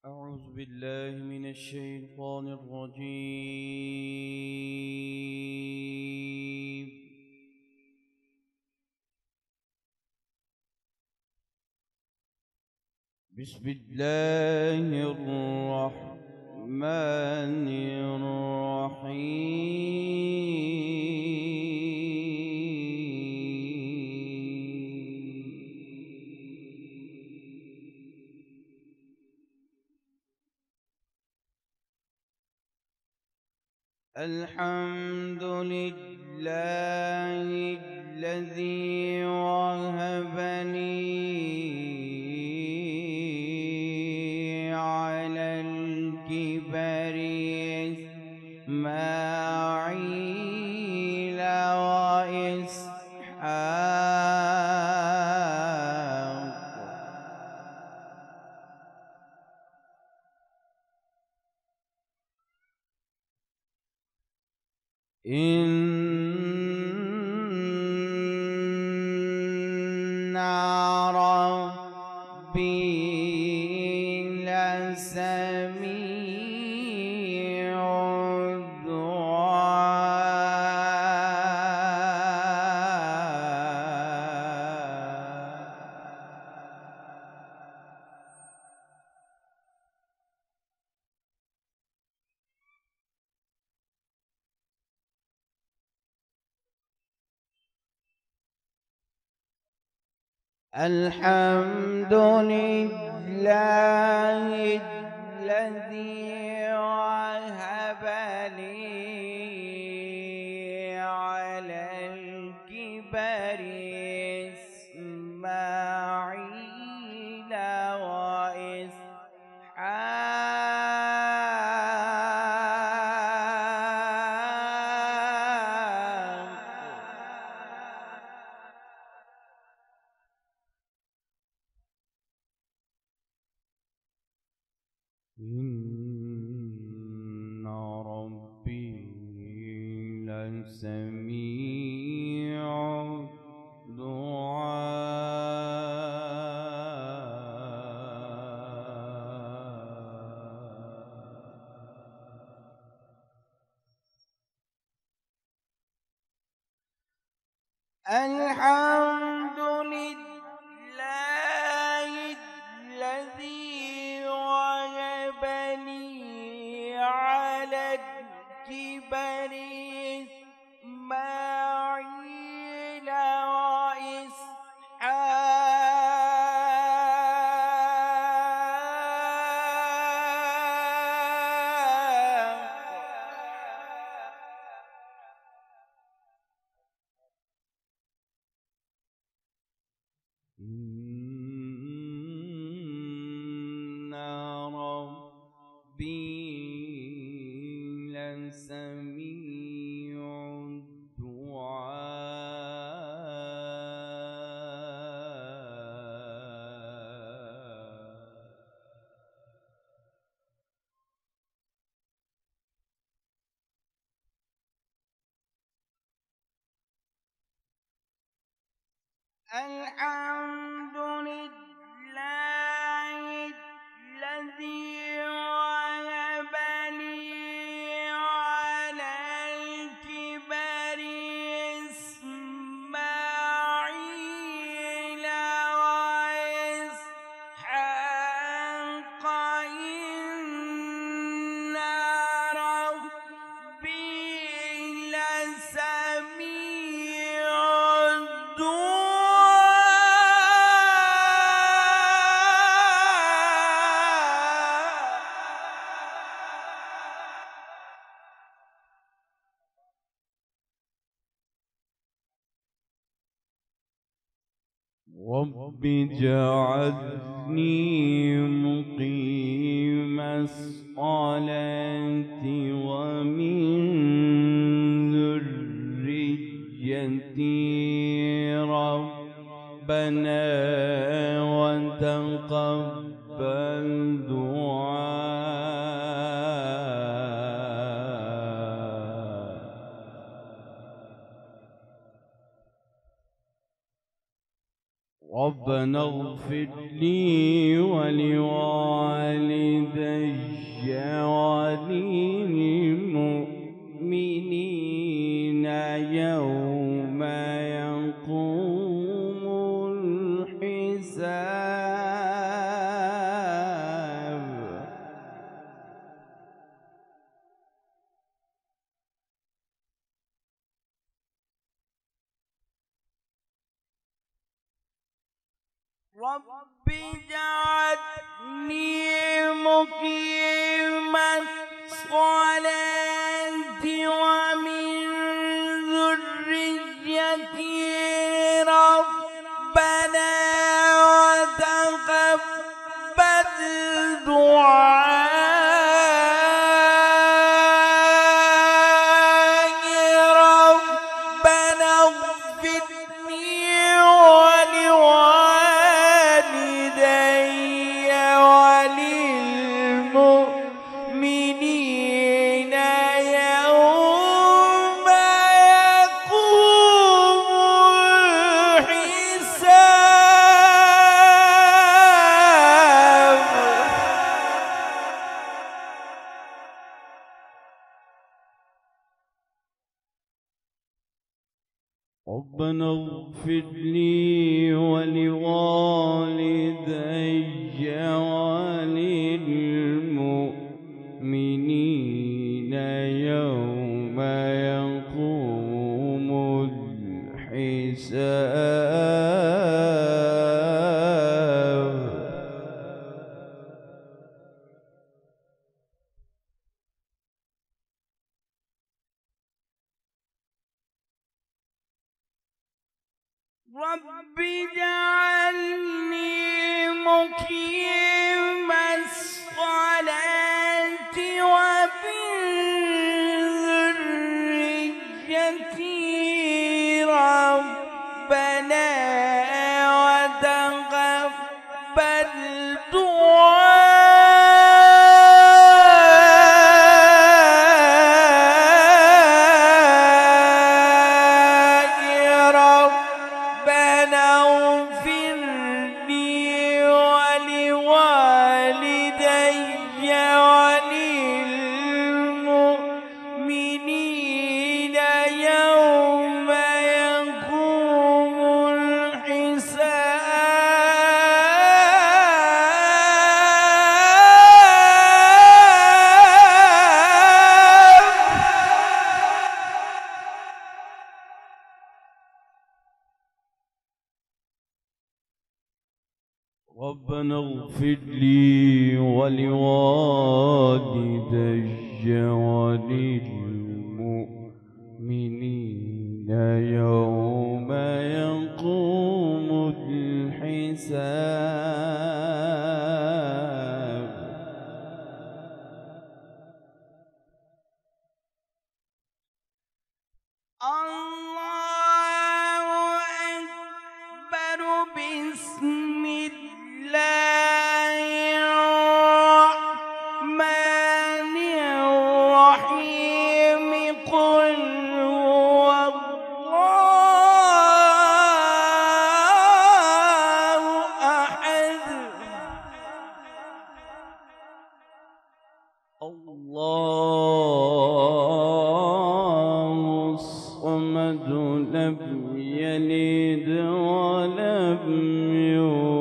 أعوذ بالله من الشيطان الرجيم. بسم الله الرحمن الحمد لله الذي وهب لي على الكبر إسماعيل وإسحاق إن ربي لسميع الدعاء. الحمد لله الذي وهب لي على الكبر إسماعيل إن ربي لسميع الدعاء. الحمد لله الذي وهب لي على الكبر إسماعيل إن ربي لسميع الدعاء. الحمد لله الذي وهب لي على الكبر إسماعيل وإسحاق إن ربي لسميع رب اجعلني مقيم الصلاة ومن ذريتي ربنا وتقبل دعاء. ربنا اغفر لي ولوالدي رب اجعلني مقيم الصلاة ومن ذريتي ربنا وتقبل دعائي ربنا اغفر لي ولوالدي وللمؤمنين يوم يقوم الحساب. ربنا اغفر لي ولوالدي وللمؤمنين يوم يقوم الحساب. رب اجعلني مقيم الصلاة ومن ذريتي ربنا وتقبل دعائي ربنا اغفر لي ولوالدي وللمؤمنين يوم يقوم الحساب. ربنا اغفر لي ولوالدي وللمؤمنين يوم يقوم الحساب. الله أكبر. بسم الله الرحمن الرحيم. قل هو الله أحد الله الصمد لم يلد ولم يولد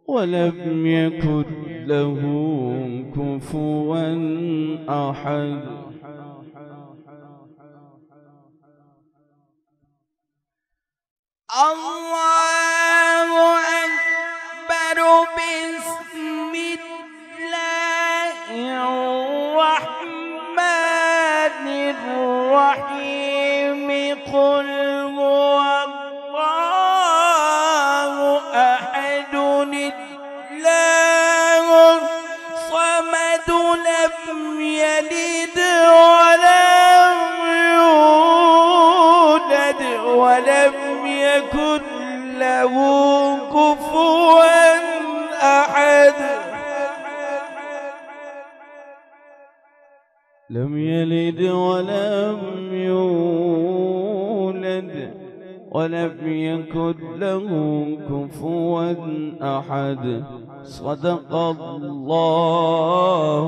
ولم يكن له كفوا أحد. الله أكبر. بسم الله الرحمن الرحيم. قل هو الله أحد الله الصمد لم يلد ولم يولد ولم يكن له كفوا أحد. لم يلد ولم يولد ولم يكن له كفوا أحد. صدق الله